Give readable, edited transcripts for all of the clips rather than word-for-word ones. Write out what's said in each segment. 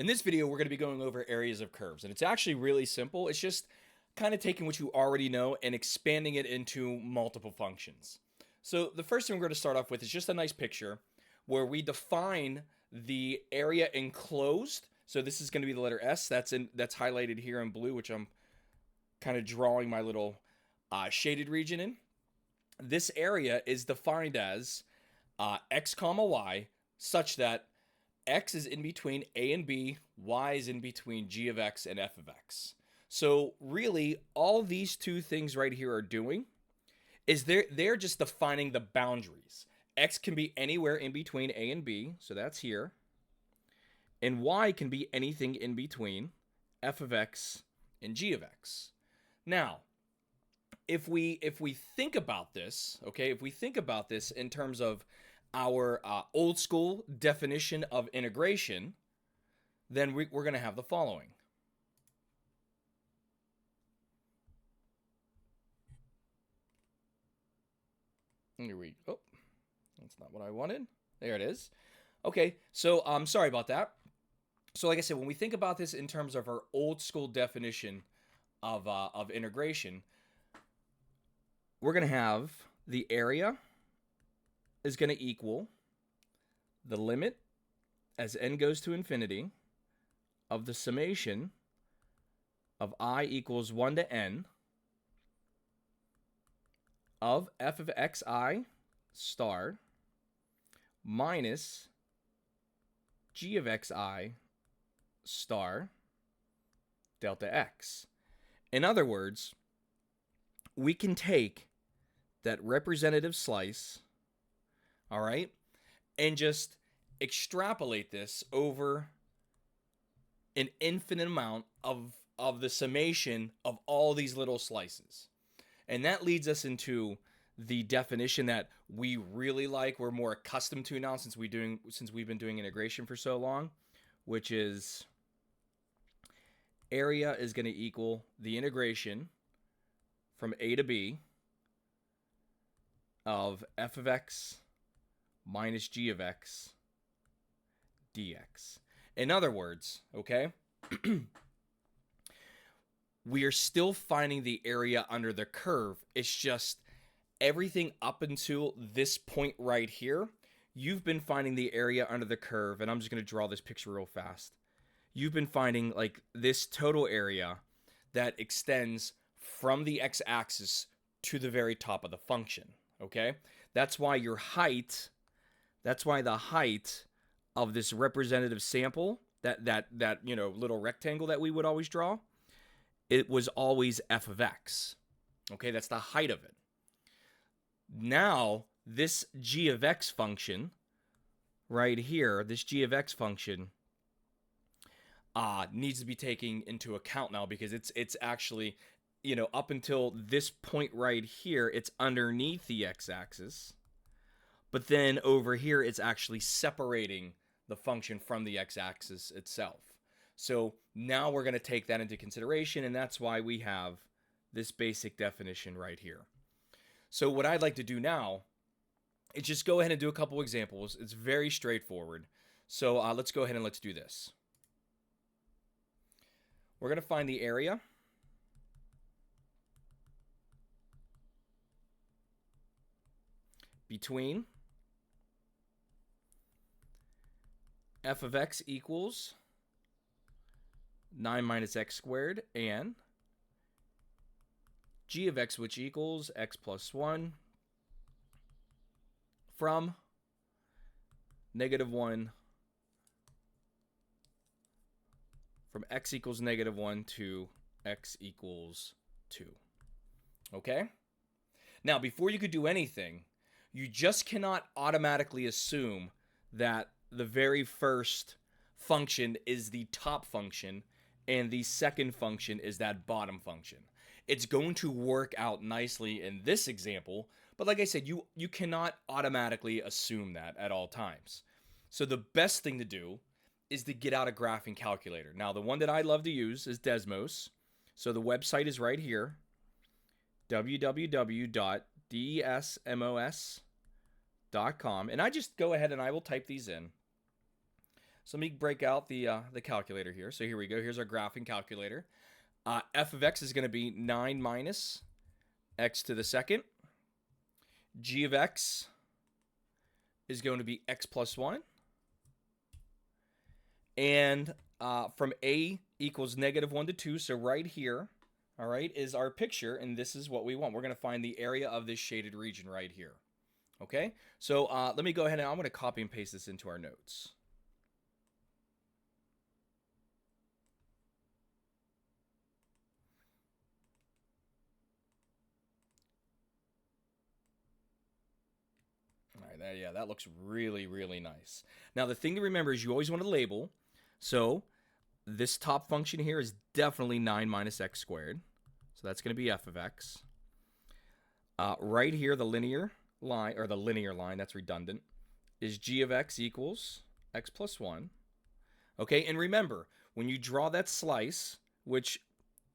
In this video, we're going to be going over areas of curves, and it's actually really simple. It's just kind of taking what you already know and expanding it into multiple functions. So the first thing we're going to start off with is just a nice picture where we define the area enclosed. So this is going to be the letter S. That's highlighted here in blue, which I'm kind of drawing my little shaded region in. This area is defined as x comma y, such that x is in between a and b, y is in between g of x and f of x. So really, all these two things right here are doing is they're just defining the boundaries. X can be anywhere in between a and b, so that's here. And y can be anything in between f of x and g of x. Now, if we think about this, okay, if we think about this in terms of our old school definition of integration, then we're going to have the following. Here we go. Oh, that's not what I wanted. There it is. Okay, so I'm sorry about that. So like I said, when we think about this in terms of our old school definition of integration, we're going to have the area is going to equal the limit as n goes to infinity of the summation of I equals 1 to n of f of xi star minus g of xi star delta x. In other words, we can take that representative slice, all right, and just extrapolate this over an infinite amount of the summation of all these little slices. And that leads us into the definition that we really like, we're more accustomed to now since we've been doing integration for so long, which is area is going to equal the integration from a to b of f of x minus g of x dx. In other words, okay, we are still finding the area under the curve. It's just everything up until this point right here, you've been finding the area under the curve, and I'm just going to draw this picture real fast. You've been finding like this total area that extends from the x-axis to the very top of the function, okay? That's why the height of this representative sample, that little rectangle that we would always draw, it was always f of x. Okay, that's the height of it. Now, this g of x function right here, this g of x function needs to be taken into account now, because it's actually, up until this point right here, it's underneath the x-axis. But then over here, it's actually separating the function from the x-axis itself. So now we're going to take that into consideration, and that's why we have this basic definition right here. So what I'd like to do now is just go ahead and do a couple examples. It's very straightforward. So let's go ahead and let's do this. We're going to find the area between f of x equals 9 minus x squared and g of x, which equals x plus 1, from -1, from x equals -1 to x equals 2. Okay? Now, before you could do anything, you just cannot automatically assume that the very first function is the top function and the second function is that bottom function. It's going to work out nicely in this example, but like I said, you cannot automatically assume that at all times. So the best thing to do is to get out a graphing calculator. Now, the one that I love to use is Desmos. So the website is right here, www.desmos.com. And I just go ahead and I will type these in. So let me break out the calculator here. So here we go. Here's our graphing calculator. F of x is going to be 9 minus x to the second. G of x is going to be x plus 1. And from a equals negative 1 to 2, so right here, all right, is our picture, and this is what we want. We're going to find the area of this shaded region right here. Okay, so let me go ahead and I'm going to copy and paste this into our notes. All right, yeah, that looks really, really nice. Now, the thing to remember is you always want to label. So this top function here is definitely 9 minus x squared. So that's going to be f of x. Right here, the linear line, that's redundant, is g of x equals x plus 1. Okay, and remember, when you draw that slice, which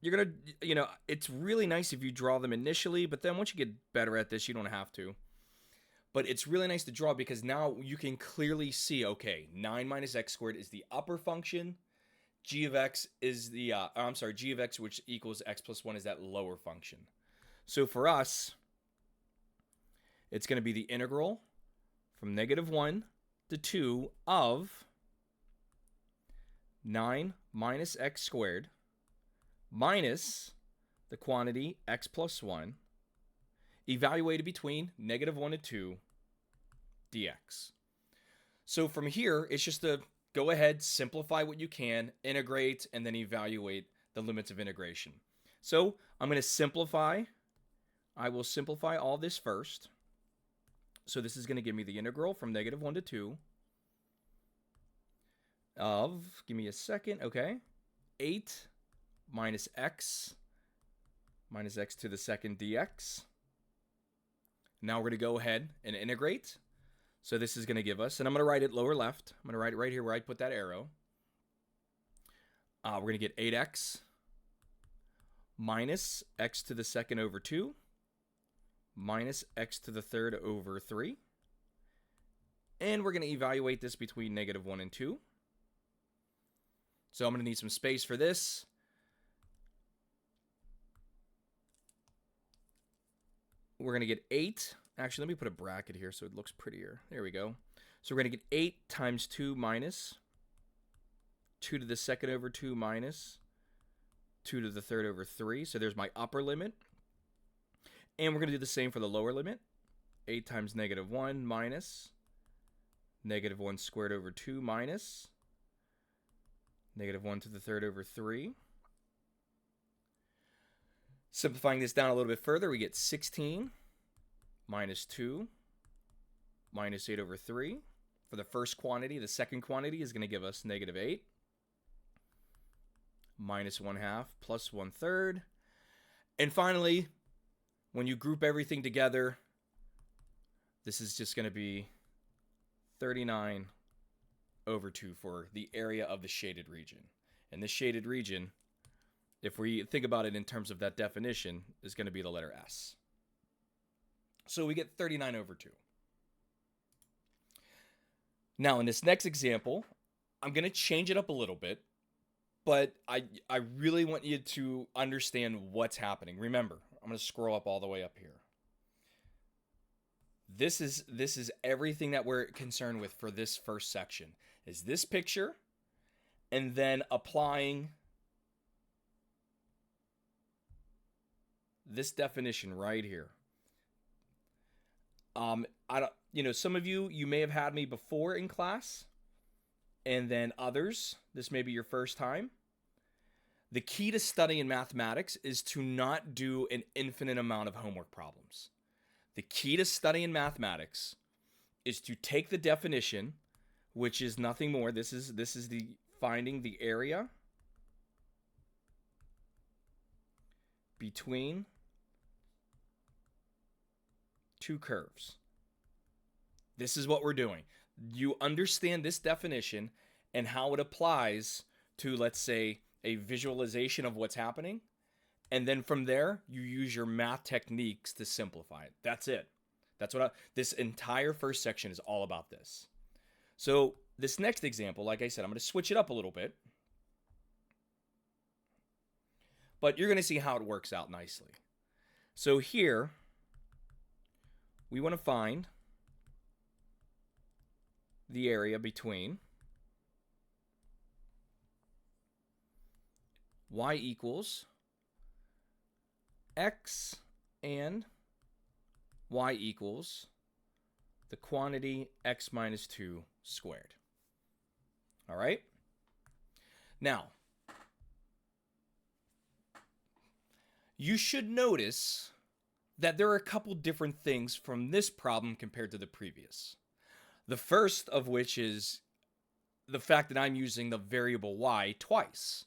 you're going to, it's really nice if you draw them initially, but then once you get better at this, you don't have to. But it's really nice to draw because now you can clearly see, okay, 9 minus x squared is the upper function. G of x is the, G of x, which equals x plus 1, is that lower function. So for us, it's going to be the integral from negative 1 to 2 of 9 minus x squared minus the quantity x plus 1 evaluated between negative 1 and 2 dx. So from here, it's just to go ahead, simplify what you can, integrate, and then evaluate the limits of integration. So I'm going to simplify. I will simplify all this first. So this is going to give me the integral from negative 1 to 2 of, give me a second, okay, 8 minus x to the second dx. Now we're going to go ahead and integrate. So this is going to give us, and I'm going to write it lower left. I'm going to write it right here where I put that arrow. We're going to get 8x minus x to the second over 2 minus x to the third over 3. And we're going to evaluate this between negative 1 and 2. So I'm going to need some space for this. We're going to get 8. Actually, let me put a bracket here so it looks prettier. There we go. So we're going to get 8 times 2 minus 2 to the second over 2 minus 2 to the third over 3. So there's my upper limit. And we're going to do the same for the lower limit. 8 times negative 1 minus negative 1 squared over 2 minus negative 1 to the third over 3. Simplifying this down a little bit further, we get 16 minus 2 minus 8 over 3. For the first quantity, the second quantity is going to give us negative 8 minus 1/2 plus 1/3. And finally, when you group everything together, this is just going to be 39 over 2 for the area of the shaded region. And this shaded region, if we think about it in terms of that definition, is going to be the letter S. So we get 39 over 2. Now, in this next example, I'm going to change it up a little bit, but I really want you to understand what's happening. Remember, I'm going to scroll up all the way up here. This is everything that we're concerned with for this first section. Is this picture and then applying this definition right here. Some of you may have had me before in class, and then others, this may be your first time. The key to studying mathematics is to not do an infinite amount of homework problems. The key to studying mathematics is to take the definition, which is nothing more. This is the finding the area between two curves. This is what we're doing. You understand this definition and how it applies to, let's say, a visualization of what's happening. And then from there, you use your math techniques to simplify it. That's it. That's what this entire first section is all about this. So this next example, like I said, I'm going to switch it up a little bit. But you're going to see how it works out nicely. So here, we want to find the area between y equals x and y equals the quantity x minus 2 squared. All right? Now, you should notice that there are a couple different things from this problem compared to the previous. The first of which is the fact that I'm using the variable y twice,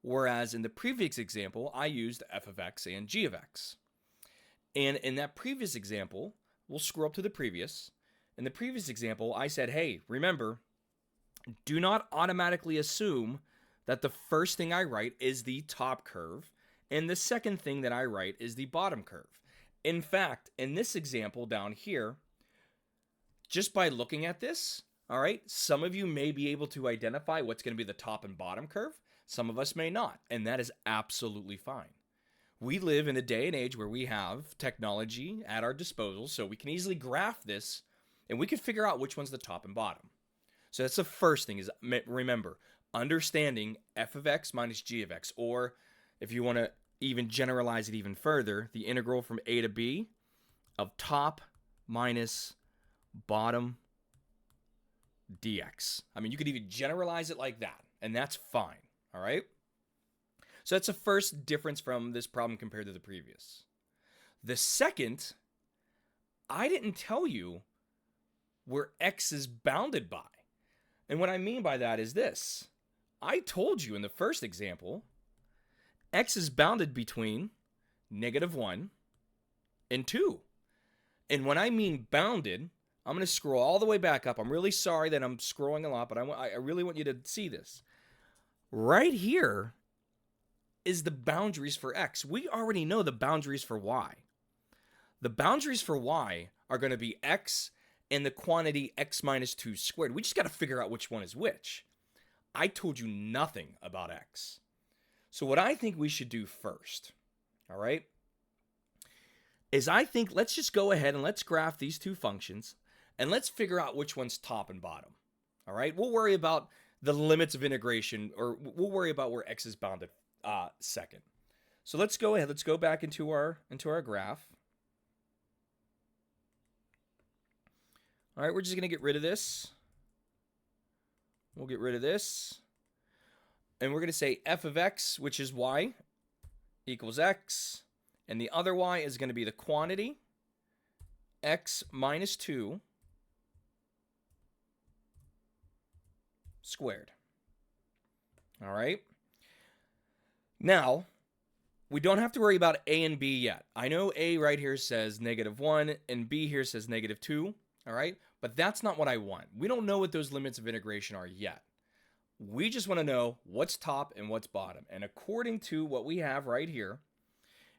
whereas in the previous example, I used f of x and g of x. And in that previous example, we'll scroll up to the previous. In the previous example, I said, hey, remember, do not automatically assume that the first thing I write is the top curve and the second thing that I write is the bottom curve. In fact, in this example down here, just by looking at this, all right, some of you may be able to identify what's going to be the top and bottom curve. Some of us may not, and that is absolutely fine. We live in a day and age where we have technology at our disposal, so we can easily graph this, and we can figure out which one's the top and bottom. So that's the first thing, is remember, understanding f of x minus g of x, or if you want to even generalize it even further, the integral from a to b of top minus bottom dx. I mean, you could even generalize it like that, and that's fine, all right? So that's the first difference from this problem compared to the previous. The second, I didn't tell you where x is bounded by. And what I mean by that is this. I told you in the first example, x is bounded between -1 and 2. And when I mean bounded, I'm going to scroll all the way back up. I'm really sorry that I'm scrolling a lot, but I really want you to see this. Right here is the boundaries for x. We already know the boundaries for y. The boundaries for y are going to be x and the quantity x minus 2 squared. We just got to figure out which one is which. I told you nothing about x. So what I think we should do first, all right, is I think let's just go ahead and let's graph these two functions and let's figure out which one's top and bottom. All right, we'll worry about the limits of integration, or we'll worry about where x is bounded second. So let's go ahead. Let's go back into our graph. All right, we're just going to get rid of this. We'll get rid of this. And we're going to say f of x, which is y, equals x. And the other y is going to be the quantity, x minus 2 squared. All right. Now, we don't have to worry about a and b yet. I know a right here says -1 and b here says -2. All right. But that's not what I want. We don't know what those limits of integration are yet. We just want to know what's top and what's bottom. And according to what we have right here,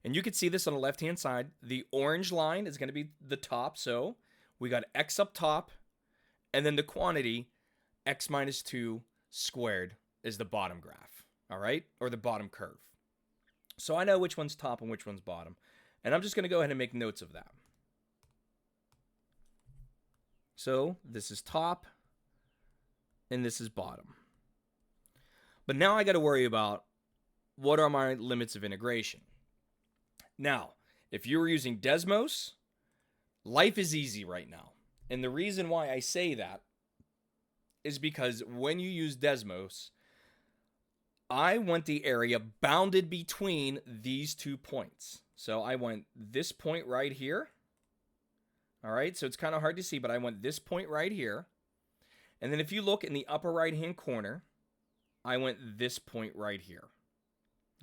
and you can see this on the left-hand side, the orange line is going to be the top. So we got x up top, and then the quantity x minus 2 squared is the bottom graph, all right? Or the bottom curve. So I know which one's top and which one's bottom. And I'm just going to go ahead and make notes of that. So this is top, and this is bottom. But now I got to worry about what are my limits of integration. Now, if you were using Desmos, life is easy right now. And the reason why I say that is because when you use Desmos, I want the area bounded between these 2 points. So I want this point right here. All right, so it's kind of hard to see, but I want this point right here. And then if you look in the upper right-hand corner, I want this point right here.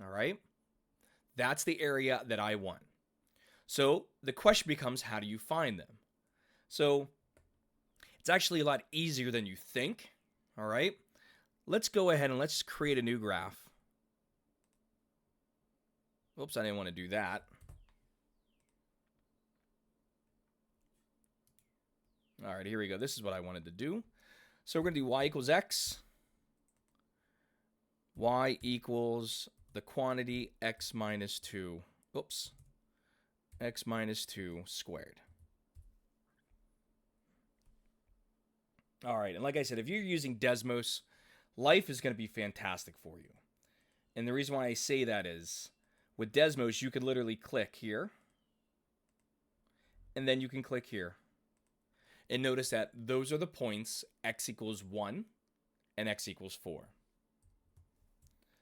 All right, that's the area that I want. So the question becomes, how do you find them? So it's actually a lot easier than you think. All right, let's go ahead and let's create a new graph. Oops, I didn't want to do that. All right, here we go. This is what I wanted to do. So we're going to do y equals x. Y equals the quantity x minus 2. Oops. X minus 2 squared. All right, and like I said, if you're using Desmos, life is going to be fantastic for you. And the reason why I say that is, with Desmos, you can literally click here, and then you can click here. And notice that those are the points x equals 1 and x equals 4.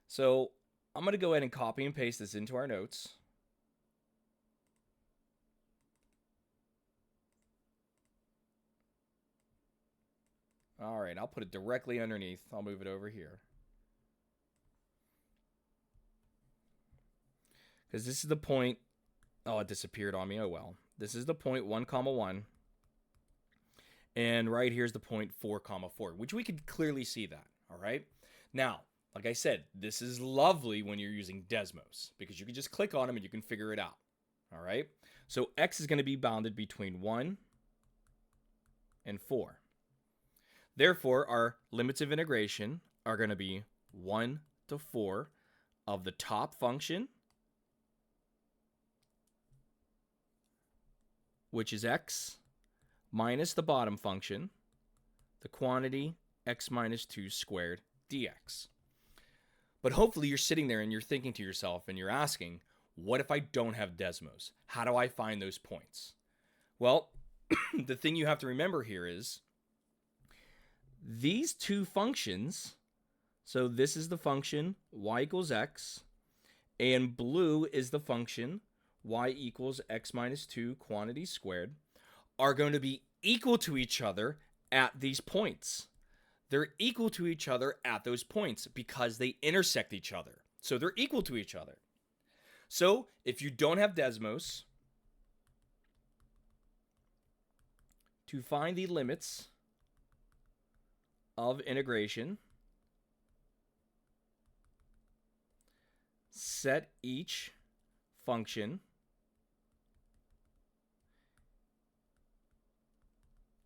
So I'm going to go ahead and copy and paste this into our notes. All right, I'll put it directly underneath. I'll move it over here. Because this is the point. Oh, it disappeared on me. Oh, well. This is the point 1, 1. And right here's the point 4, 4, which we could clearly see that. All right. Now, like I said, this is lovely when you're using Desmos because you can just click on them and you can figure it out. All right. So x is going to be bounded between 1 and 4. Therefore, our limits of integration are going to be 1 to 4 of the top function, which is x, minus the bottom function, the quantity x minus 2 squared dx. But hopefully you're sitting there and you're thinking to yourself and you're asking, what if I don't have Desmos? How do I find those points? Well, the thing you have to remember here is these two functions, so this is the function y equals x, and blue is the function y equals x minus 2 quantity squared, are going to be equal to each other at these points. They're equal to each other at those points because they intersect each other. So they're equal to each other. So if you don't have Desmos, to find the limits of integration, set each function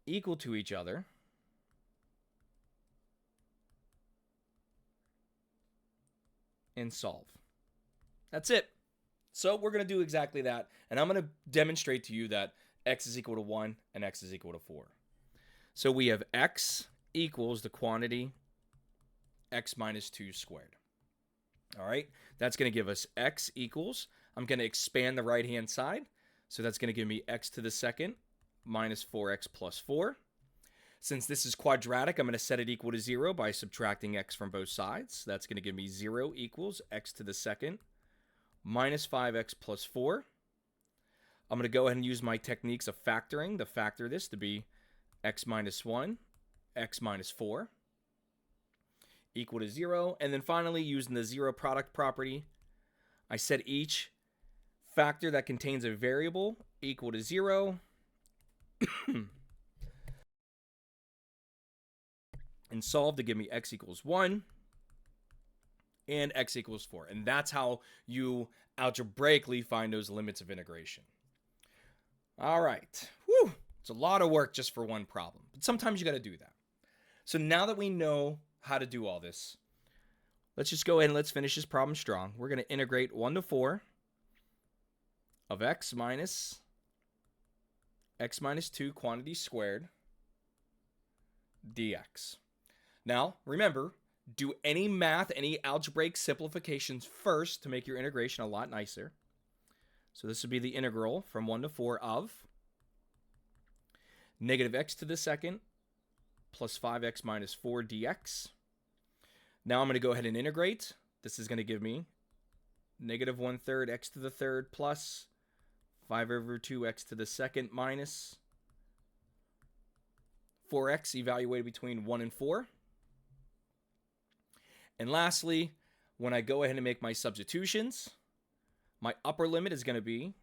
equal to each other and solve. That's it. So we're going to do exactly that. And I'm going to demonstrate to you that x is equal to 1 and x is equal to 4. So we have x equals the quantity x minus 2 squared. All right. That's going to give us x equals, I'm going to expand the right-hand side. So that's going to give me x to the second minus 4x plus 4. Since this is quadratic, I'm going to set it equal to 0 by subtracting x from both sides. That's going to give me 0 equals x to the second minus 5x plus 4. I'm going to go ahead and use my techniques of factoring to factor this to be x minus 1, x minus 4 equal to 0. And then finally, using the zero product property, I set each factor that contains a variable equal to 0. And solve to give me x equals 1 and x equals 4. And that's how you algebraically find those limits of integration. All right. Whew. It's a lot of work just for one problem. But sometimes you got to do that. So now that we know how to do all this, let's just go ahead and let's finish this problem strong. We're going to integrate 1 to 4 of x minus 2 quantity squared dx. Now, remember, do any math, any algebraic simplifications first to make your integration a lot nicer. So this would be the integral from 1 to 4 of negative x to the second plus 5x minus 4 dx. Now I'm going to go ahead and integrate. This is going to give me negative 1/3 x to the third plus 5 over 2 x to the second minus 4x evaluated between 1 and 4. And lastly, when I go ahead and make my substitutions, my upper limit is going to be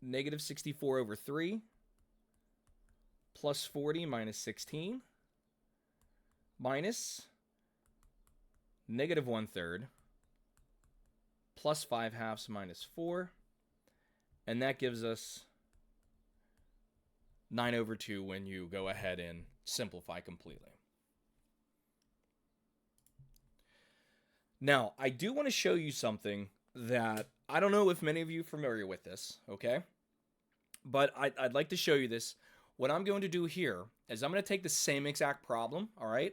negative 64 over 3 plus 40 minus 16 minus negative 1/3 plus 5/2 minus 4. And that gives us 9 over 2 when you go ahead and simplify completely. Now, I do want to show you something that I don't know if many of you are familiar with this, okay? But I'd like to show you this. What I'm going to do here is I'm going to take the same exact problem, all right?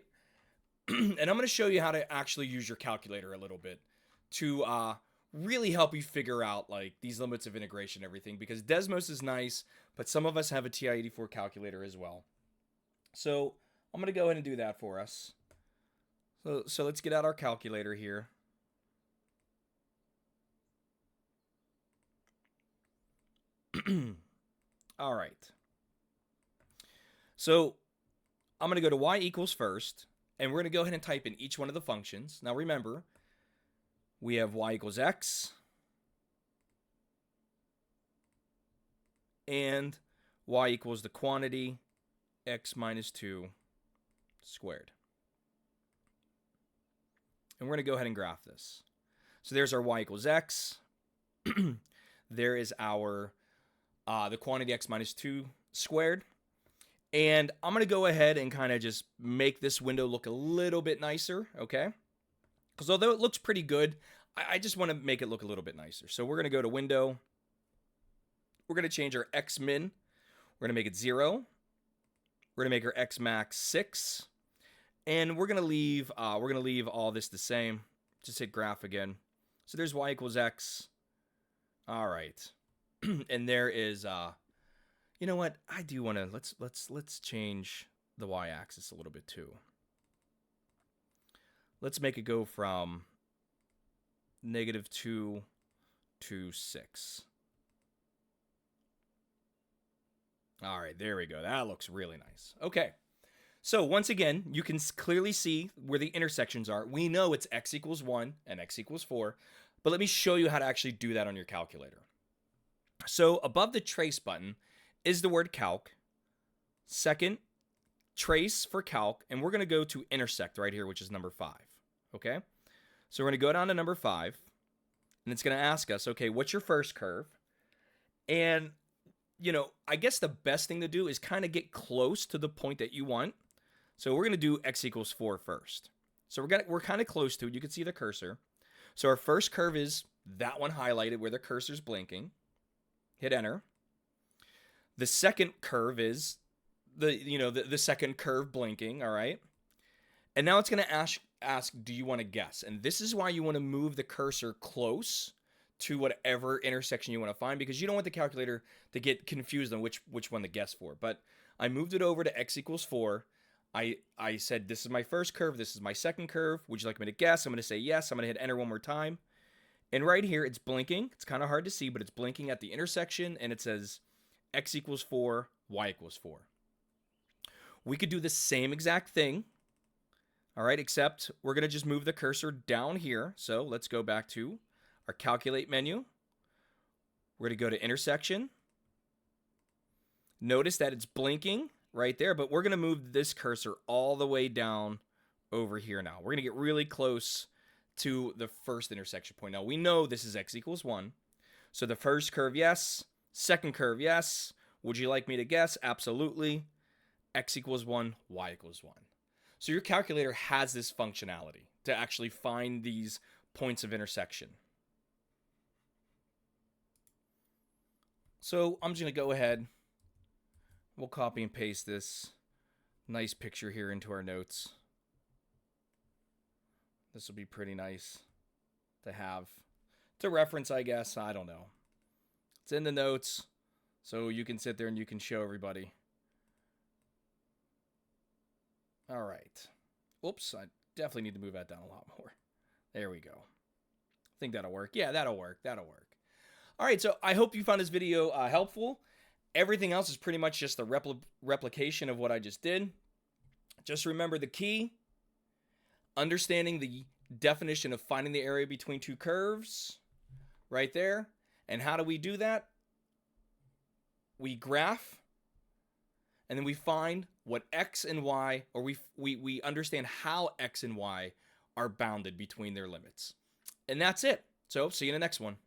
And I'm going to show you how to actually use your calculator a little bit to really help you figure out like these limits of integration and everything, because Desmos is nice, but some of us have a TI-84 calculator as well. So I'm going to go ahead and do that for us. So let's get out our calculator here. All right. So I'm going to go to y equals first, and we're going to go ahead and type in each one of the functions. Now remember, we have y equals x, and y equals the quantity x minus 2 squared. And we're going to go ahead and graph this. So there's our y equals x. There is our the quantity x minus 2 squared. And I'm going to go ahead and kind of just make this window look a little bit nicer, okay? Because although it looks pretty good, I just want to make it look a little bit nicer. So we're going to go to Window. We're going to change our x min. We're going to make it 0. We're going to make our x max 6. And we're going to leave all this the same. Just hit graph again. So there's y equals x. All right. And there is you know what? I do want to let's change the y-axis a little bit too. Let's make it go from -2 to 6. All right, there we go. That looks really nice. Okay. So once again, you can clearly see where the intersections are. We know it's x equals 1 and x equals 4, but let me show you how to actually do that on your calculator. So above the trace button is the word calc. Second, trace for calc, and we're going to go to intersect right here, which is number 5. Okay? So we're going to go down to number 5, and it's going to ask us, okay, what's your first curve? And, you know, I guess the best thing to do is kind of get close to the point that you want. So we're going to do x equals 4 first. So we're kind of close to it. You can see the cursor. So our first curve is that one highlighted where the cursor's blinking. Hit enter. The second curve is the second curve blinking, all right? And now it's going to ask, do you want to guess? And this is why you want to move the cursor close to whatever intersection you want to find, because you don't want the calculator to get confused on which one to guess for. But I moved it over to x equals 4. I said, this is my first curve. This is my second curve. Would you like me to guess? I'm going to say yes. I'm going to hit enter one more time. And right here, it's blinking. It's kind of hard to see, but it's blinking at the intersection, and it says x equals 4, y equals 4. We could do the same exact thing, all right, except we're going to just move the cursor down here. So let's go back to our calculate menu. We're going to go to intersection. Notice that it's blinking right there, but we're going to move this cursor all the way down over here now. We're going to get really close to the first intersection point. Now, we know this is x equals 1. So the first curve, yes. Second curve, yes. Would you like me to guess? Absolutely. X equals 1, y equals 1. So your calculator has this functionality to actually find these points of intersection. So I'm just going to go ahead. We'll copy and paste this nice picture here into our notes. This will be pretty nice to have to reference, I guess. I don't know. It's in the notes, so you can sit there and you can show everybody. All right. Oops, I definitely need to move that down a lot more. There we go. I think that'll work. Yeah, that'll work. That'll work. All right, so I hope you found this video helpful. Everything else is pretty much just a replication of what I just did. Just remember the key. Understanding the definition of finding the area between two curves right there. And how do we do that? We graph, and then we find what x and y, or we understand how x and y are bounded between their limits. And that's it. So see you in the next one.